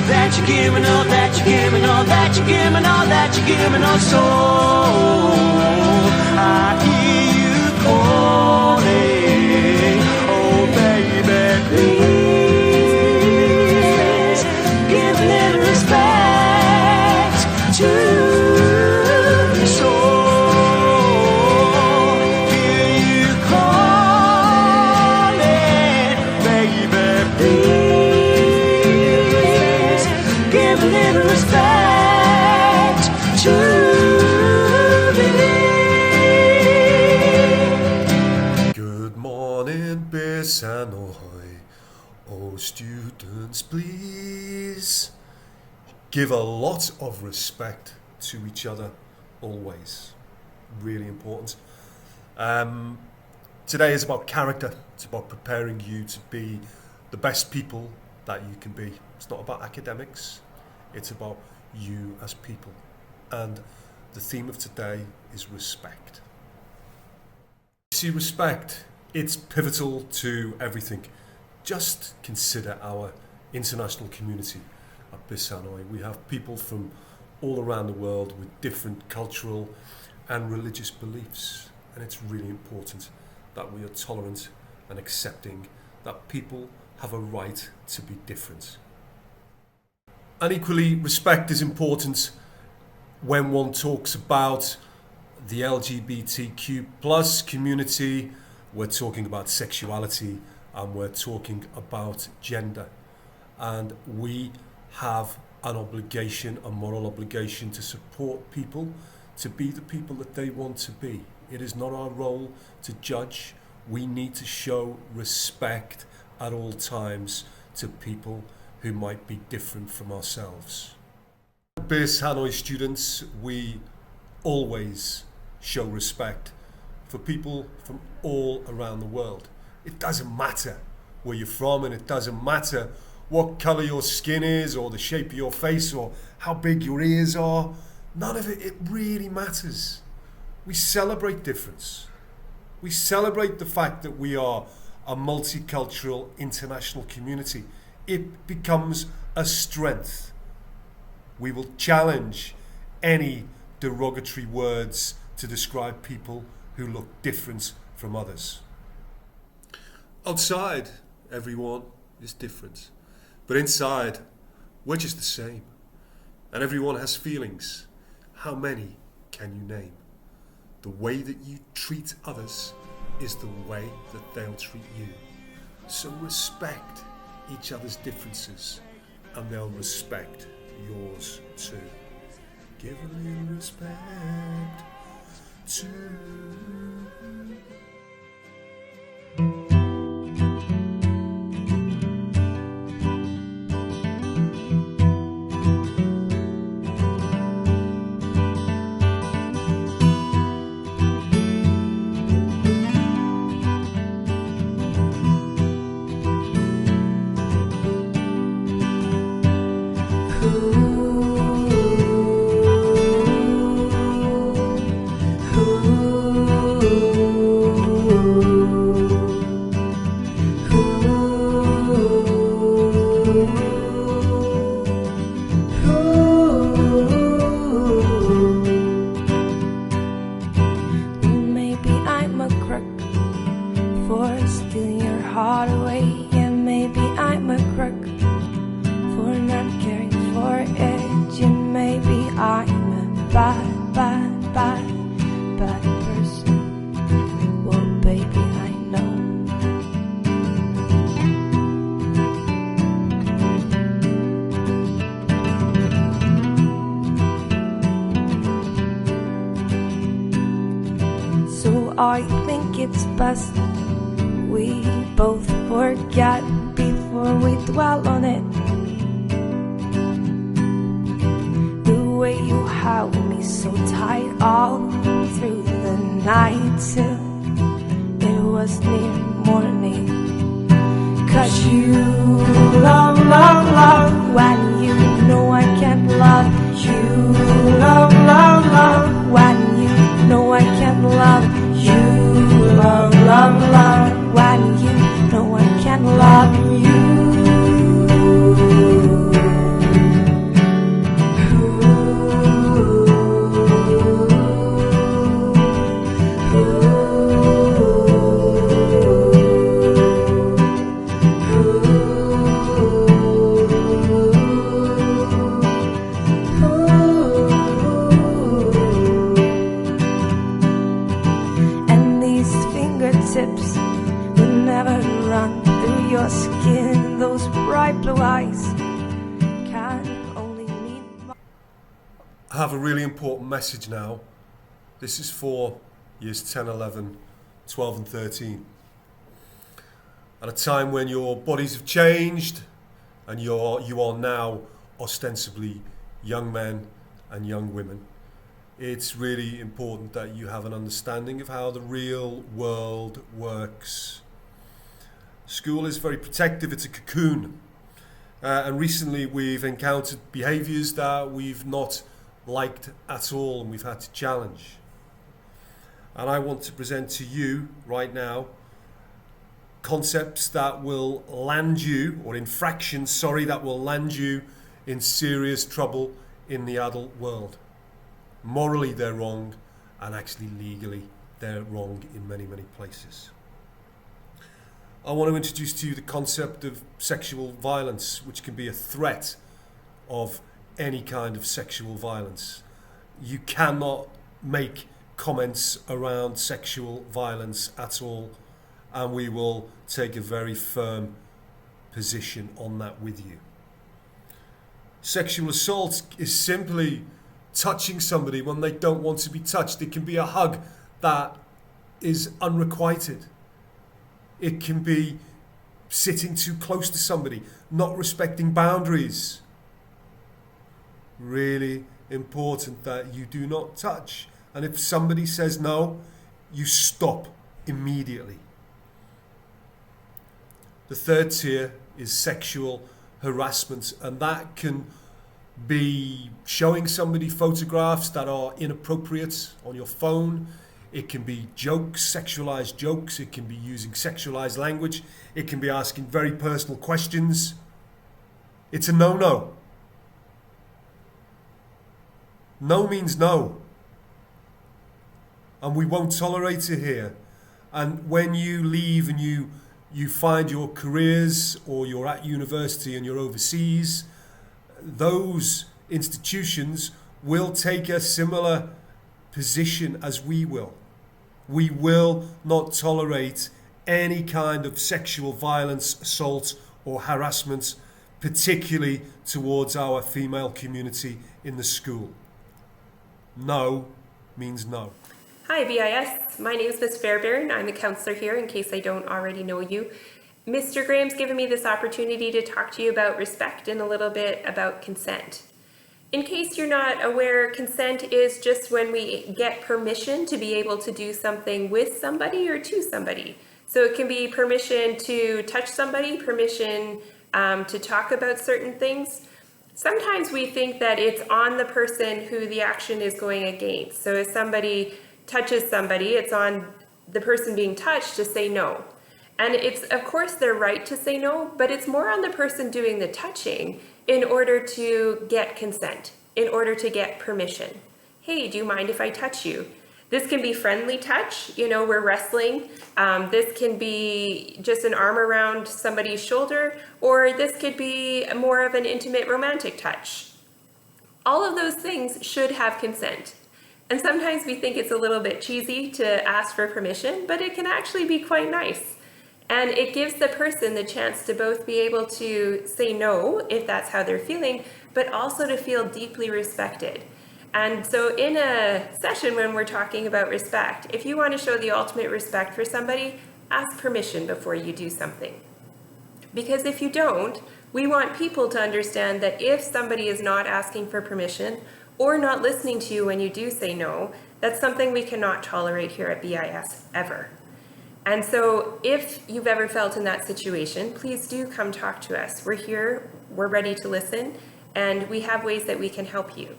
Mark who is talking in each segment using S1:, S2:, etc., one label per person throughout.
S1: that you give me, all that you give me, all that you give me, all that you give me, no soul. I hear you calling, oh baby, please give a little respect to your soul. Hear you calling, baby, please give a little respect to me.
S2: Good morning, BIS Hanoi. Oh, students, please give a lot of respect to each other, always. Really important. Today is about character. It's about preparing you to be the best people that you can be. It's not about academics. It's about you as people. And the theme of today is respect. You see, respect, it's pivotal to everything. Just consider our international community at BIS Hanoi. We have people from all around the world with different cultural and religious beliefs. And it's really important that we are tolerant and accepting that people have a right to be different. And equally, respect is important when one talks about the LGBTQ plus community. We're talking about sexuality and we're talking about gender. And we have an obligation, a moral obligation to support people to be the people that they want to be. It is not our role to judge. We need to show respect at all times to people who might be different from ourselves. BIS Hanoi students, we always show respect for people from all around the world. It doesn't matter where you're from, and it doesn't matter what colour your skin is or the shape of your face or how big your ears are. None of it really matters. We celebrate difference. We celebrate the fact that we are a multicultural international community. It becomes a strength. We will challenge any derogatory words to describe people who look different from others. Outside, everyone is different. But inside, we're just the same. And everyone has feelings. How many can you name? The way that you treat others is the way that they'll treat you. So respect each other's differences and they'll respect yours too. Give a little respect to
S3: stealing your heart away. Yeah, maybe I'm a crook for not caring for it. Yeah, maybe I'm a bad person. Well, baby, I know. So I think it's best we both forget before we dwell on it. The way you held me so tight all through the night till it was near morning. 'Cause you love when you know I can't love. You love when you know I can't love. You love when you know I can't love you.
S2: I have a really important message now. This is for years 10, 11, 12 and 13. At a time when your bodies have changed and you are now ostensibly young men and young women, it's really important that you have an understanding of how the real world works. School is very protective, it's a cocoon. And recently we've encountered behaviours that we've not liked at all and we've had to challenge. And I want to present to you right now concepts that will land you, or infractions, that will land you in serious trouble in the adult world. Morally they're wrong, and actually legally they're wrong in many, many places. I want to introduce to you the concept of sexual violence, which can be a threat of any kind of sexual violence. You cannot make comments around sexual violence at all, and we will take a very firm position on that with you. Sexual assault is simply touching somebody when they don't want to be touched. It can be a hug that is unrequited. It can be sitting too close to somebody, not respecting boundaries. Really important that you do not touch. And if somebody says no, you stop immediately. The third tier is sexual harassment, and that can be showing somebody photographs that are inappropriate on your phone. It can be jokes, sexualized jokes. It can be using sexualized language. It can be asking very personal questions. It's a no-no. No means no. And we won't tolerate it here. And when you leave and you find your careers, or you're at university and you're overseas, those institutions will take a similar position as we will. We will not tolerate any kind of sexual violence, assault or harassment, particularly towards our female community in the school. No means no.
S4: Hi BIS, my name is Ms. Fairbairn. I'm the counsellor here in case I don't already know you. Mr. Graham's given me this opportunity to talk to you about respect and a little bit about consent. In case you're not aware, consent is just when we get permission to be able to do something with somebody or to somebody. So it can be permission to touch somebody, permission to talk about certain things. Sometimes we think that it's on the person who the action is going against. So if somebody touches somebody, it's on the person being touched to say no. And it's, of course, their right to say no, but it's more on the person doing the touching in order to get consent, in order to get permission. Hey, do you mind if I touch you? This can be friendly touch, we're wrestling. This can be just an arm around somebody's shoulder, or this could be more of an intimate romantic touch. All of those things should have consent. And sometimes we think it's a little bit cheesy to ask for permission, but it can actually be quite nice. And it gives the person the chance to both be able to say no, if that's how they're feeling, but also to feel deeply respected. And so in a session when we're talking about respect, if you want to show the ultimate respect for somebody, ask permission before you do something. Because if you don't, we want people to understand that if somebody is not asking for permission or not listening to you when you do say no, that's something we cannot tolerate here at BIS ever. And so if you've ever felt in that situation, please do come talk to us. We're here, we're ready to listen, and we have ways that we can help you.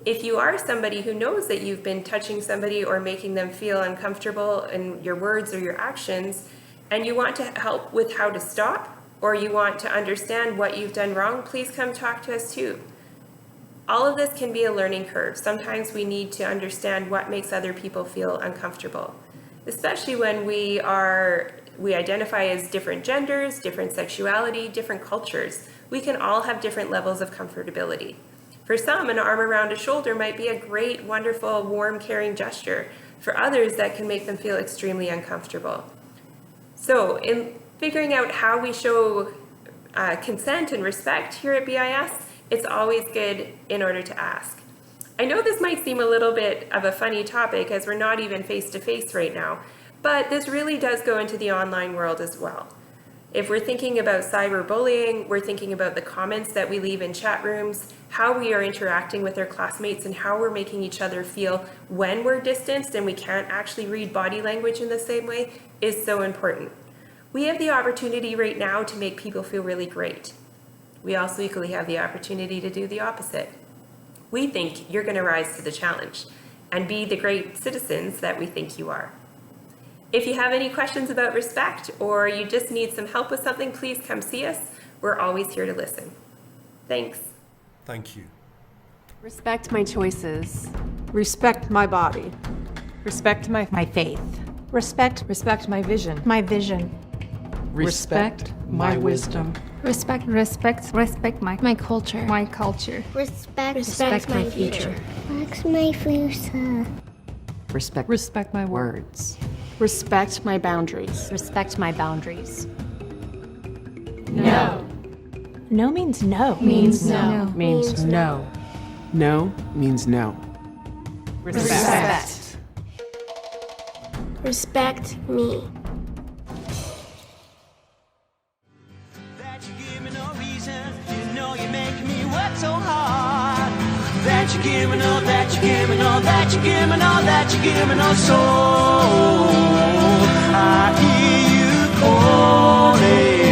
S4: If you are somebody who knows that you've been touching somebody or making them feel uncomfortable in your words or your actions, and you want to help with how to stop, or you want to understand what you've done wrong, please come talk to us too. All of this can be a learning curve. Sometimes we need to understand what makes other people feel uncomfortable, especially when we identify as different genders, different sexuality, different cultures. We can all have different levels of comfortability. For some, an arm around a shoulder might be a great, wonderful, warm, caring gesture. For others, that can make them feel extremely uncomfortable. So in figuring out how we show consent and respect here at BIS, it's always good in order to ask. I know this might seem a little bit of a funny topic as we're not even face to face right now, but this really does go into the online world as well. If we're thinking about cyberbullying, we're thinking about the comments that we leave in chat rooms, how we are interacting with our classmates, and how we're making each other feel when we're distanced and we can't actually read body language in the same way is so important. We have the opportunity right now to make people feel really great. We also equally have the opportunity to do the opposite. We think you're going to rise to the challenge and be the great citizens that we think you are. If you have any questions about respect or you just need some help with something, please come see us. We're always here to listen. Thanks.
S2: Thank you.
S5: Respect my choices.
S6: Respect my body.
S7: Respect my faith.
S6: Respect
S7: my vision.
S6: my vision.
S7: Respect my wisdom.
S8: Respect my culture.
S9: Respect my future. Respect my future.
S7: Respect my
S5: Words.
S6: Respect my boundaries.
S8: Respect my boundaries.
S6: No.
S8: No means no.
S6: Means no.
S7: means no.
S10: No means no.
S6: Respect.
S9: Respect me.
S1: That you give me no reason, you know you make me work so hard. That you give me no, that you give me no, that you give me no, that you give me no soul. I hear you calling.